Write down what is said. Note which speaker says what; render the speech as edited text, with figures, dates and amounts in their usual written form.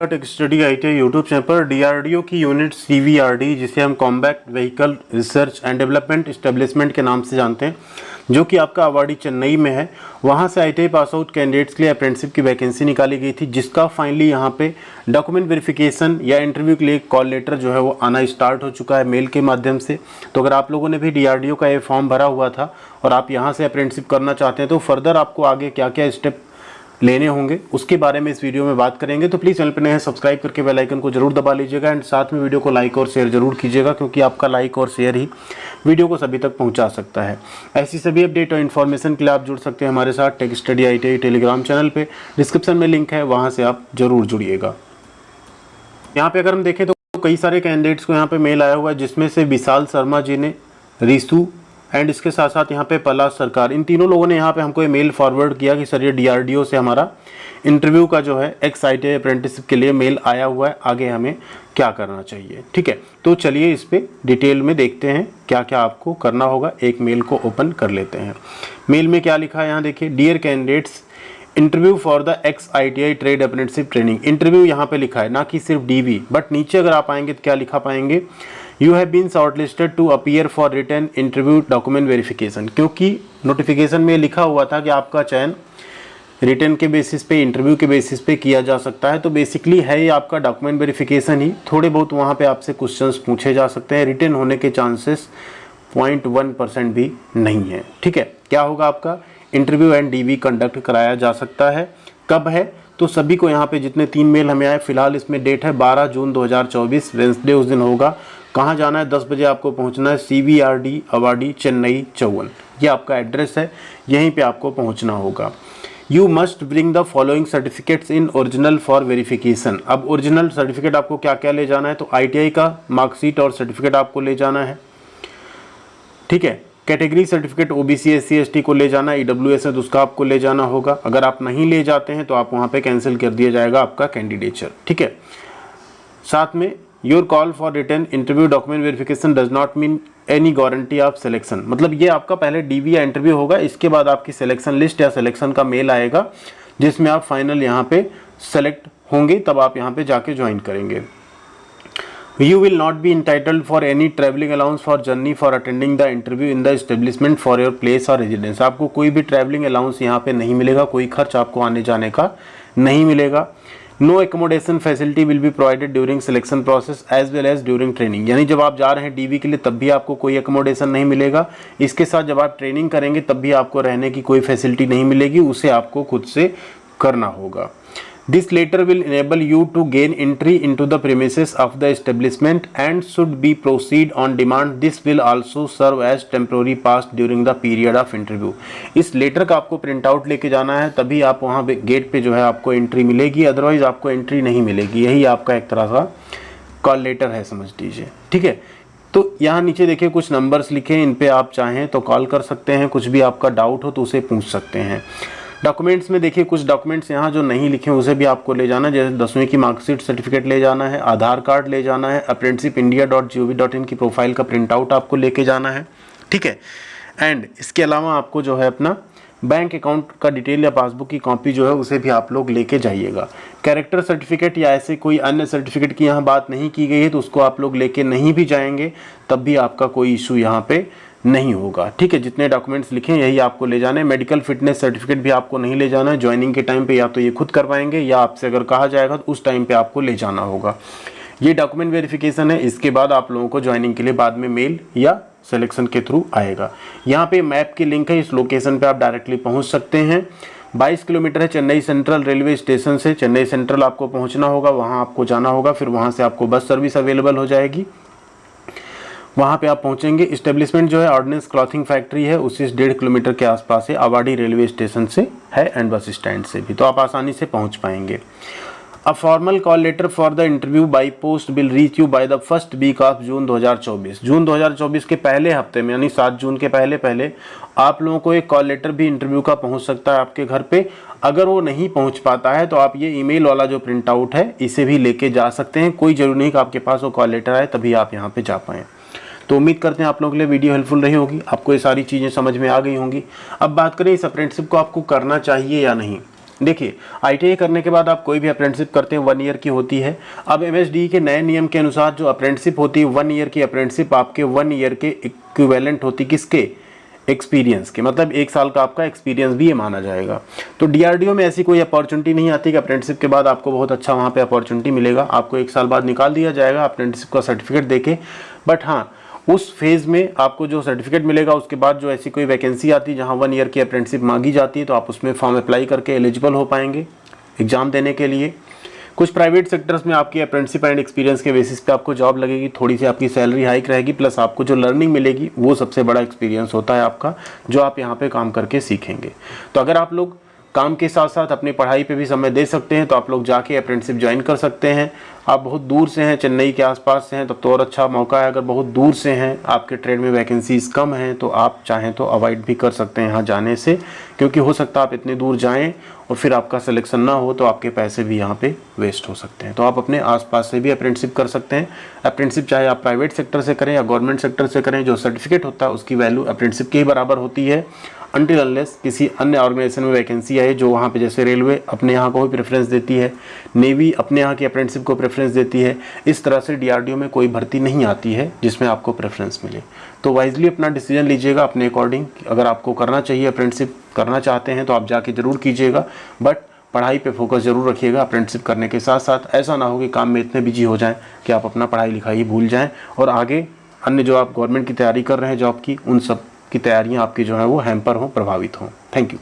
Speaker 1: Tech study ITI YouTube channel पर DRDO की unit सीवीआरडी, जिसे हम combat vehicle research and development establishment के नाम से जानते हैं, जो कि आपका अवाडी चेन्नई में है, वहां से आईटीआई पास आउट कैंडिडेट्स के लिए अप्रेंटिसशिप की वैकेंसी निकाली गई थी, जिसका फाइनली यहां पे डॉक्यूमेंट वेरिफिकेशन या इंटरव्यू के लिए कॉल लेटर जो है वो आना स्टार्ट हो चुका है मेल के माध्यम से। तो अगर आप लोगों ने भी डीआरडीओ का ये फॉर्म भरा हुआ था और आप यहाँ से अप्रेंटिसशिप करना चाहते हैं, तो फर्दर आपको आगे क्या क्या स्टेप लेने होंगे उसके बारे में इस वीडियो में बात करेंगे। तो प्लीज़ चैनल पर नए हैं, सब्सक्राइब करके बेल आइकन को जरूर दबा लीजिएगा एंड साथ में वीडियो को लाइक और शेयर जरूर कीजिएगा, क्योंकि आपका लाइक और शेयर ही वीडियो को सभी तक पहुंचा सकता है। ऐसी सभी अपडेट और इन्फॉर्मेशन के लिए आप जुड़ सकते हैं हमारे साथ tech study ITI Telegram channel पे, डिस्क्रिप्शन में लिंक है, वहाँ से आप जरूर जुड़िएगा। यहाँ पे अगर हम देखें तो कई सारे कैंडिडेट्स को यहाँ पे मेल आया हुआ है, जिसमें से विशाल शर्मा जी ने, रिसू एंड इसके साथ साथ यहाँ पे पलाश सरकार, इन तीनों लोगों ने यहाँ पे हमको ये मेल फॉरवर्ड किया कि सर ये डीआरडीओ से हमारा इंटरव्यू का जो है एक्स आईटीआई अप्रेंटिसशिप के लिए मेल आया हुआ है, आगे हमें क्या करना चाहिए। ठीक है, तो चलिए इस पे डिटेल में देखते हैं क्या क्या आपको करना होगा। एक मेल को ओपन कर लेते हैं। मेल में क्या लिखा है यहाँ देखिए, dear candidates, interview for the ex ITI trade apprenticeship training. Interview यहाँ पे लिखा है, ना कि सिर्फ डीवी, बट नीचे अगर आप आएंगे तो क्या लिखा पाएंगे, you have been shortlisted to appear for written interview document verification. क्योंकि नोटिफिकेशन में लिखा हुआ था कि आपका चयन रिटन के बेसिस पे, इंटरव्यू के बेसिस पे किया जा सकता है। तो बेसिकली है ये आपका डॉक्यूमेंट वेरिफिकेशन ही। थोड़े बहुत वहाँ पे आपसे क्वेश्चंस पूछे जा सकते हैं। रिटन होने के चांसेस 0.1% भी नहीं है। ठीक है, क्या होगा, आपका इंटरव्यू एंड डीवी कंडक्ट कराया जा सकता है। कब है, तो सभी को यहाँ पे जितने 3 मेल हमें आए, फिलहाल इसमें डेट है 12 जून 2024, वेंसडे उस दिन होगा। कहाँ जाना है, 10 बजे आपको पहुँचना है, सीवीआरडी अवाडी चेन्नई 54, ये आपका एड्रेस है, यहीं पे आपको पहुँचना होगा। You must bring the following certificates in original for verification. अब ओरिजिनल सर्टिफिकेट आपको क्या क्या ले जाना है, तो आईटीआई का मार्कशीट और सर्टिफिकेट आपको ले जाना है। ठीक है, category certificate OBC SC ST को ले जाना, ईडब्ल्यूएस है तो उसका आपको ले जाना होगा। अगर आप नहीं ले जाते हैं तो आप वहाँ पे कैंसिल कर दिया जाएगा आपका कैंडिडेचर। ठीक है, साथ में your call for written interview document verification does not mean any guarantee of selection. मतलब ये आपका पहले डीवी या इंटरव्यू होगा, इसके बाद आपकी सिलेक्शन लिस्ट या सिलेक्शन का मेल आएगा, जिसमें आप फाइनल यहाँ पे सेलेक्ट होंगे, तब आप यहाँ पे जाके ज्वाइन करेंगे। You will not be entitled for any travelling allowance for journey for attending the interview in the establishment for your place or residence। आपको कोई भी ट्रैवलिंग अलाउंस यहाँ पे नहीं मिलेगा, कोई खर्च आपको आने जाने का नहीं मिलेगा। No accommodation facility will be provided during selection process as well as during training. यानी जब आप जा रहे हैं डीवी के लिए तब भी आपको कोई एकोमोडेशन नहीं मिलेगा। इसके साथ जब आप ट्रेनिंग करेंगे तब भी आपको रहने की कोई फैसिलिटी नहीं मिलेगी, उसे आपको खुद से करना होगा। This letter will enable you to gain entry into the premises of the establishment and should be proceed on demand. This will also serve as temporary pass during the period of interview। इस letter का आपको print out लेके जाना है, तभी आप वहाँ पे गेट पे जो है आपको एंट्री मिलेगी, अदरवाइज आपको एंट्री नहीं मिलेगी। यही आपका एक तरह का कॉल लेटर है, समझ लीजिए। ठीक है, तो यहाँ नीचे देखिए कुछ नंबर्स लिखे हैं, इन पे आप चाहें तो कॉल कर सकते हैं, कुछ भी आपका डाउट हो तो उसे पूछ सकते हैं। डॉक्यूमेंट्स में देखिए कुछ डॉक्यूमेंट्स यहाँ जो नहीं लिखे हैं उसे भी आपको ले जाना है, जैसे 10वीं की मार्कशीट सर्टिफिकेट ले जाना है, आधार कार्ड ले जाना है, apprenticeshipindia.gov.in की प्रोफाइल का प्रिंट आउट आपको लेके जाना है। ठीक है, एंड इसके अलावा आपको जो है अपना बैंक अकाउंट का डिटेल या पासबुक की कॉपी जो है उसे भी आप लोग लेके जाइएगा। कैरेक्टर सर्टिफिकेट या ऐसे कोई अन्य सर्टिफिकेट की यहाँ बात नहीं की गई है, तो उसको आप लोग लेके नहीं भी जाएंगे तब भी आपका कोई इशू यहाँ पे नहीं होगा। ठीक है, जितने डॉक्यूमेंट्स लिखे हैं यही आपको ले जाना है। मेडिकल फिटनेस सर्टिफिकेट भी आपको नहीं ले जाना है, ज्वाइनिंग के टाइम पे या तो ये खुद करवाएंगे या आपसे अगर कहा जाएगा तो उस टाइम पे आपको ले जाना होगा। ये डॉक्यूमेंट वेरिफिकेशन है, इसके बाद आप लोगों को ज्वाइनिंग के लिए बाद में मेल या सिलेक्शन के थ्रू आएगा। यहाँ पे मैप की लिंक है, इस लोकेशन पे आप डायरेक्टली पहुँच सकते हैं। 22 किलोमीटर है चेन्नई सेंट्रल रेलवे स्टेशन से। चेन्नई सेंट्रल आपको पहुँचना होगा, वहाँ आपको जाना होगा, फिर वहाँ से आपको बस सर्विस अवेलेबल हो जाएगी, वहाँ पे आप पहुँचेंगे। इस्टेब्लिशमेंट जो है ऑर्डिनेंस क्लॉथिंग फैक्ट्री है, उसी 1.5 किलोमीटर के आसपास है, अवाडी रेलवे स्टेशन से है एंड बस स्टैंड से भी, तो आप आसानी से पहुँच पाएंगे। A formal call letter for the interview by post will reach you by the first week of June 2024। June 2024 के पहले हफ्ते में, यानी 7 जून के पहले आप लोगों को एक कॉल लेटर भी इंटरव्यू का पहुँच सकता है आपके घर पे। अगर वो नहीं पहुँच पाता है तो आप ये ईमेल वाला जो प्रिंट आउट है इसे भी लेके जा सकते हैं। कोई जरूरी नहीं कि आपके पास वो कॉल लेटर आए तभी आप यहाँ पे जा पाएँ। तो उम्मीद करते हैं आप लोगों के लिए वीडियो हेल्पफुल रही होगी, आपको ये सारी चीज़ें समझ में आ गई होंगी। अब बात करें इस अप्रेंटिसशिप को आपको करना चाहिए या नहीं। देखिए ITI करने के बाद आप कोई भी अप्रेंटिसशिप करते हैं 1 ईयर की होती है। अब MSD के नए नियम के अनुसार जो अप्रेंटिसशिप होती है 1 ईयर की अप्रेंटिसशिप आपके 1 ईयर के इक्विवेलेंट होती, किसके, एक्सपीरियंस के, मतलब 1 साल का आपका एक्सपीरियंस भी ये माना जाएगा। तो DRDO में ऐसी कोई अपॉर्चुनिटी नहीं आती कि अप्रेंटिसशिप के बाद आपको बहुत अच्छा वहाँ पे अपॉर्चुनिटी मिलेगा, आपको 1 साल बाद निकाल दिया जाएगा अप्रेंटिसशिप का सर्टिफिकेट देके। बट हाँ, उस फेज़ में आपको जो सर्टिफिकेट मिलेगा उसके बाद जो ऐसी कोई वैकेंसी आती है जहाँ 1 ईयर की अप्रेंटिसशिप मांगी जाती है तो आप उसमें फॉर्म अप्लाई करके एलिजिबल हो पाएंगे एग्ज़ाम देने के लिए। कुछ प्राइवेट सेक्टर्स में आपकी अप्रेंटिसशिप एंड एक्सपीरियंस के बेसिस पे आपको जॉब लगेगी, थोड़ी सी आपकी सैलरी हाइक रहेगी, प्लस आपको जो लर्निंग मिलेगी वो सबसे बड़ा एक्सपीरियंस होता है आपका, जो आप यहाँ पे काम करके सीखेंगे। तो अगर आप लोग काम के साथ साथ अपनी पढ़ाई पे भी समय दे सकते हैं तो आप लोग जाके अप्रेंटिसशिप ज्वाइन कर सकते हैं। आप बहुत दूर से हैं, चेन्नई के आसपास से हैं, तब तो और अच्छा मौका है। अगर बहुत दूर से हैं, आपके ट्रेड में वैकेंसीज कम हैं, तो आप चाहें तो अवॉइड भी कर सकते हैं यहाँ जाने से, क्योंकि हो सकता है आप इतनी दूर जाएं और फिर आपका सिलेक्शन ना हो तो आपके पैसे भी यहाँ पे वेस्ट हो सकते हैं। तो आप अपने आसपास से भी अप्रेंटिसशिप कर सकते हैं। अप्रेंटिसशिप चाहे आप प्राइवेट सेक्टर से करें या गवर्नमेंट सेक्टर से करें, जो सर्टिफिकेट होता है उसकी वैल्यू अप्रेंटिसशिप के ही बराबर होती है, अनटिल अनलेस किसी अन्य ऑर्गेनाइजेशन में वैकेंसी आए जो वहाँ पे, जैसे रेलवे अपने यहाँ को भी प्रेफरेंस देती है, नेवी अपने यहाँ की अप्रेंटिसशिप को प्रेफरेंस देती है। इस तरह से DRDO में कोई भर्ती नहीं आती है जिसमें आपको प्रेफरेंस मिले। तो वाइजली अपना डिसीजन लीजिएगा अपने अकॉर्डिंग। अगर आपको करना चाहिए, अप्रेंटिसशिप करना चाहते हैं तो आप जाके ज़रूर कीजिएगा, बट पढ़ाई पे फोकस ज़रूर रखिएगा अप्रेंटिसशिप करने के साथ साथ। ऐसा ना हो कि काम में इतने बिजी हो जाएं कि आप अपना पढ़ाई लिखाई भूल जाएं और आगे अन्य जो आप गवर्नमेंट की तैयारी कर रहे हैं जॉब की, उन सब की तैयारियां आपकी जो है वो हैम्पर हों, प्रभावित हों। Thank you.